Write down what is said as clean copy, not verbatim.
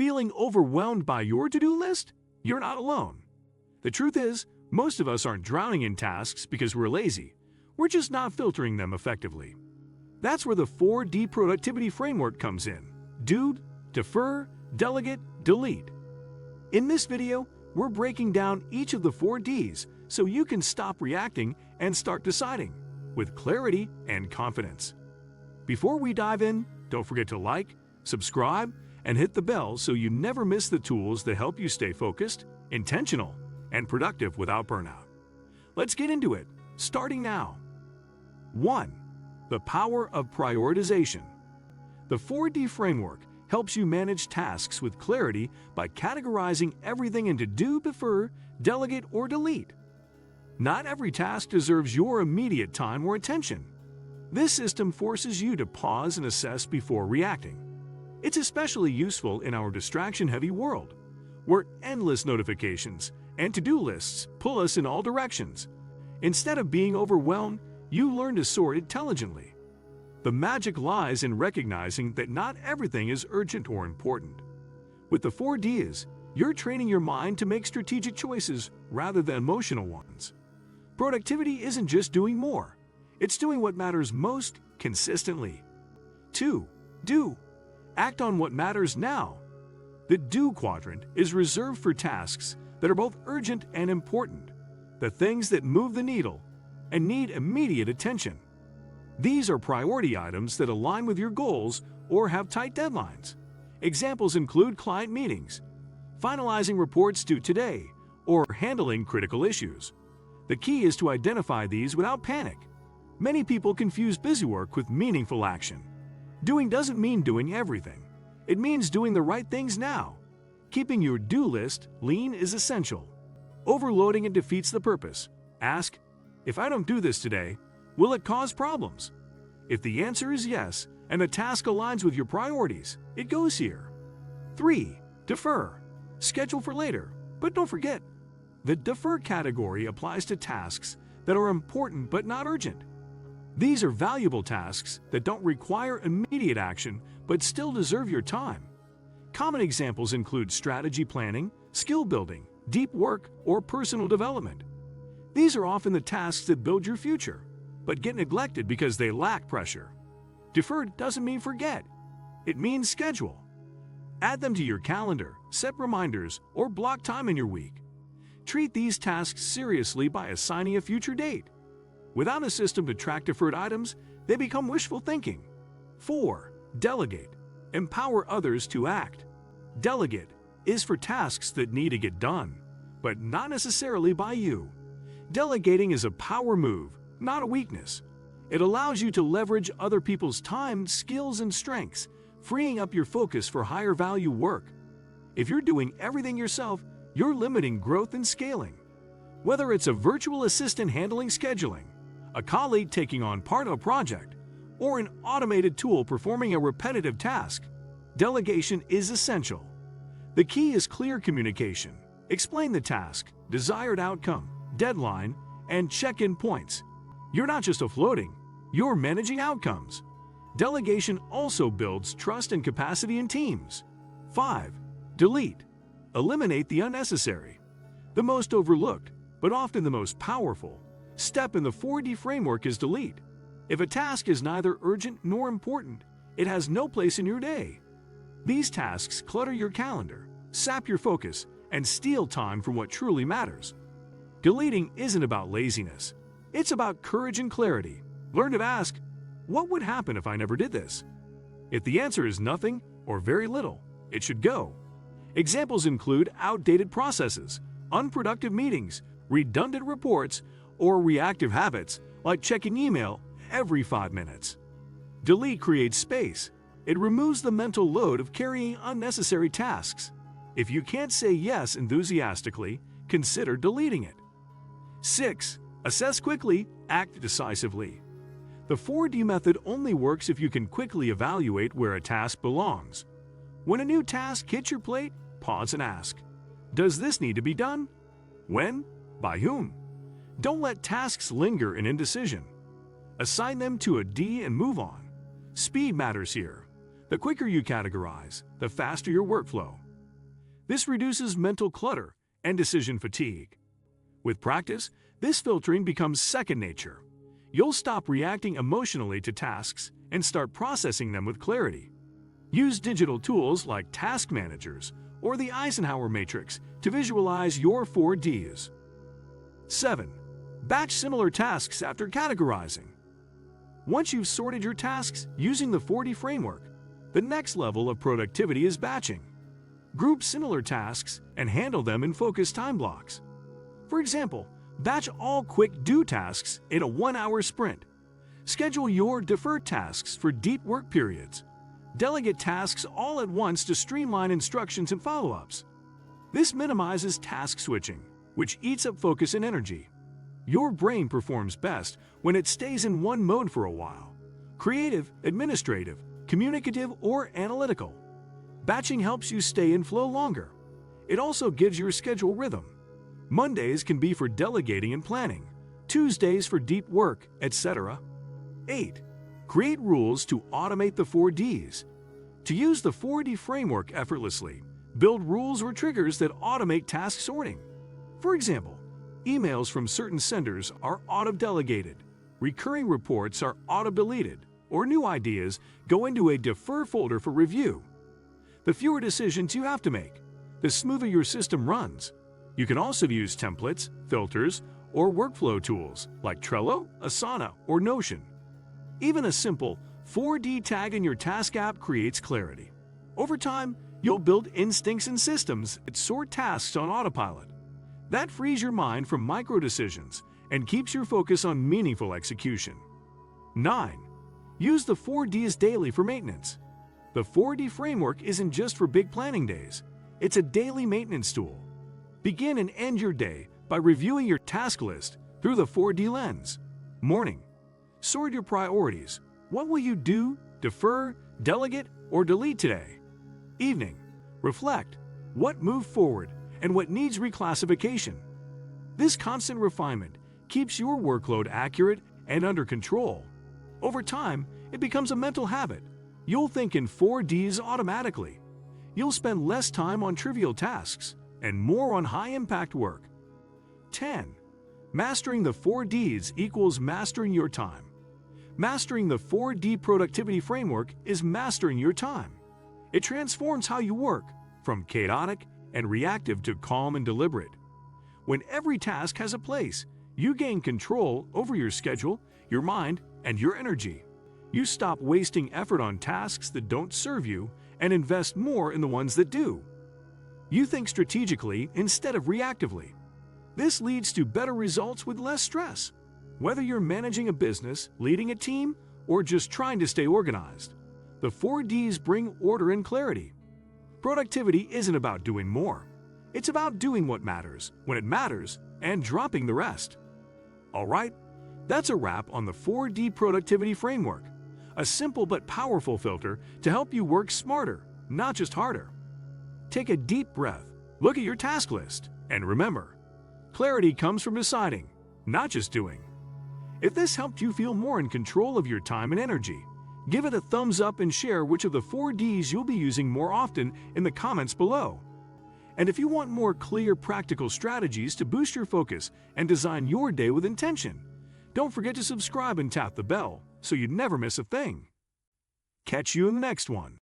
Feeling overwhelmed by your to-do list? You're not alone. The truth is, most of us aren't drowning in tasks because we're lazy. We're just not filtering them effectively. That's where the 4D productivity framework comes in: do, defer, delegate, delete. In this video, we're breaking down each of the 4Ds so you can stop reacting and start deciding with clarity and confidence. Before we dive in, don't forget to like, subscribe, and hit the bell so you never miss the tools that help you stay focused, intentional, and productive without burnout. Let's get into it, starting now. 1. The power of prioritization. The 4D framework helps you manage tasks with clarity by categorizing everything into do, defer, delegate, or delete. Not every task deserves your immediate time or attention. This system forces you to pause and assess before reacting. It's especially useful in our distraction-heavy world, where endless notifications and to-do lists pull us in all directions. Instead of being overwhelmed, you learn to sort intelligently. The magic lies in recognizing that not everything is urgent or important. With the 4Ds, you're training your mind to make strategic choices rather than emotional ones. Productivity isn't just doing more, it's doing what matters most consistently. 2. Do. Act on what matters now. The do quadrant is reserved for tasks that are both urgent and important, the things that move the needle and need immediate attention. These are priority items that align with your goals or have tight deadlines. Examples include client meetings, finalizing reports due today, or handling critical issues. The key is to identify these without panic. Many people confuse busy work with meaningful action. Doing doesn't mean doing everything. It means doing the right things now. Keeping your do list lean is essential. Overloading it defeats the purpose. Ask, if I don't do this today, will it cause problems? If the answer is yes, and the task aligns with your priorities, it goes here. 3. Defer. Schedule for later, but don't forget. The defer category applies to tasks that are important but not urgent. These are valuable tasks that don't require immediate action but still deserve your time. Common examples include strategy planning, skill building, deep work, or personal development. These are often the tasks that build your future, but get neglected because they lack pressure. Deferred doesn't mean forget. It means schedule. Add them to your calendar, set reminders, or block time in your week. Treat these tasks seriously by assigning a future date. Without a system to track deferred items, they become wishful thinking. 4. Delegate. Empower others to act. Delegate is for tasks that need to get done, but not necessarily by you. Delegating is a power move, not a weakness. It allows you to leverage other people's time, skills, and strengths, freeing up your focus for higher value work. If you're doing everything yourself, you're limiting growth and scaling. Whether it's a virtual assistant handling scheduling, a colleague taking on part of a project, or an automated tool performing a repetitive task, delegation is essential. The key is clear communication. Explain the task, desired outcome, deadline, and check-in points. You're not just offloading, you're managing outcomes. Delegation also builds trust and capacity in teams. 5. Delete. Eliminate the unnecessary. The most overlooked, but often the most powerful, step in the 4D framework is delete. If a task is neither urgent nor important, it has no place in your day. These tasks clutter your calendar, sap your focus, and steal time from what truly matters. Deleting isn't about laziness. It's about courage and clarity. Learn to ask, what would happen if I never did this? If the answer is nothing or very little, it should go. Examples include outdated processes, unproductive meetings, redundant reports, or reactive habits like checking email every 5 minutes. Delete creates space. It removes the mental load of carrying unnecessary tasks. If you can't say yes enthusiastically, consider deleting it. 6. Assess quickly, act decisively. The 4D method only works if you can quickly evaluate where a task belongs. When a new task hits your plate, pause and ask, does this need to be done? When? By whom? Don't let tasks linger in indecision. Assign them to a D and move on. Speed matters here. The quicker you categorize, the faster your workflow. This reduces mental clutter and decision fatigue. With practice, this filtering becomes second nature. You'll stop reacting emotionally to tasks and start processing them with clarity. Use digital tools like task managers or the Eisenhower matrix to visualize your 4 Ds. 7. Batch similar tasks after categorizing. Once you've sorted your tasks using the 4D framework, the next level of productivity is batching. Group similar tasks and handle them in focused time blocks. For example, batch all quick do tasks in a 1-hour sprint. Schedule your deferred tasks for deep work periods. Delegate tasks all at once to streamline instructions and follow-ups. This minimizes task switching, which eats up focus and energy. Your brain performs best when it stays in one mode for a while: creative, administrative, communicative, or analytical. Batching helps you stay in flow longer. It also gives your schedule rhythm. Mondays can be for delegating and planning, Tuesdays for deep work, etc. 8. Create rules to automate the 4 Ds. To use the 4D framework effortlessly, build rules or triggers that automate task sorting. For example, emails from certain senders are auto-delegated, recurring reports are auto-deleted, or new ideas go into a defer folder for review. The fewer decisions you have to make, the smoother your system runs. You can also use templates, filters, or workflow tools like Trello, Asana, or Notion. Even a simple 4D tag in your task app creates clarity. Over time, you'll build instincts and systems that sort tasks on autopilot. That frees your mind from micro-decisions and keeps your focus on meaningful execution. 9. Use the 4 Ds daily for maintenance. The 4D framework isn't just for big planning days. It's a daily maintenance tool. Begin and end your day by reviewing your task list through the 4D lens. Morning. Sort your priorities. What will you do, defer, delegate, or delete today? Evening. Reflect. What moved forward and what needs reclassification? This constant refinement keeps your workload accurate and under control. Over time, it becomes a mental habit. You'll think in 4 Ds automatically. You'll spend less time on trivial tasks and more on high-impact work. 10. Mastering the 4 Ds equals mastering your time. Mastering the 4D productivity framework is mastering your time. It transforms how you work, from chaotic and reactive to calm and deliberate. When every task has a place, you gain control over your schedule, your mind, and your energy. You stop wasting effort on tasks that don't serve you and invest more in the ones that do. You think strategically instead of reactively. This leads to better results with less stress. Whether you're managing a business, leading a team, or just trying to stay organized, the 4 Ds bring order and clarity. Productivity isn't about doing more. It's about doing what matters, when it matters, and dropping the rest. All right, that's a wrap on the 4D productivity framework, a simple but powerful filter to help you work smarter, not just harder. Take a deep breath, look at your task list, and remember, clarity comes from deciding, not just doing. If this helped you feel more in control of your time and energy, give it a thumbs up and share which of the 4 Ds you'll be using more often in the comments below. And if you want more clear, practical strategies to boost your focus and design your day with intention, don't forget to subscribe and tap the bell so you never miss a thing. Catch you in the next one.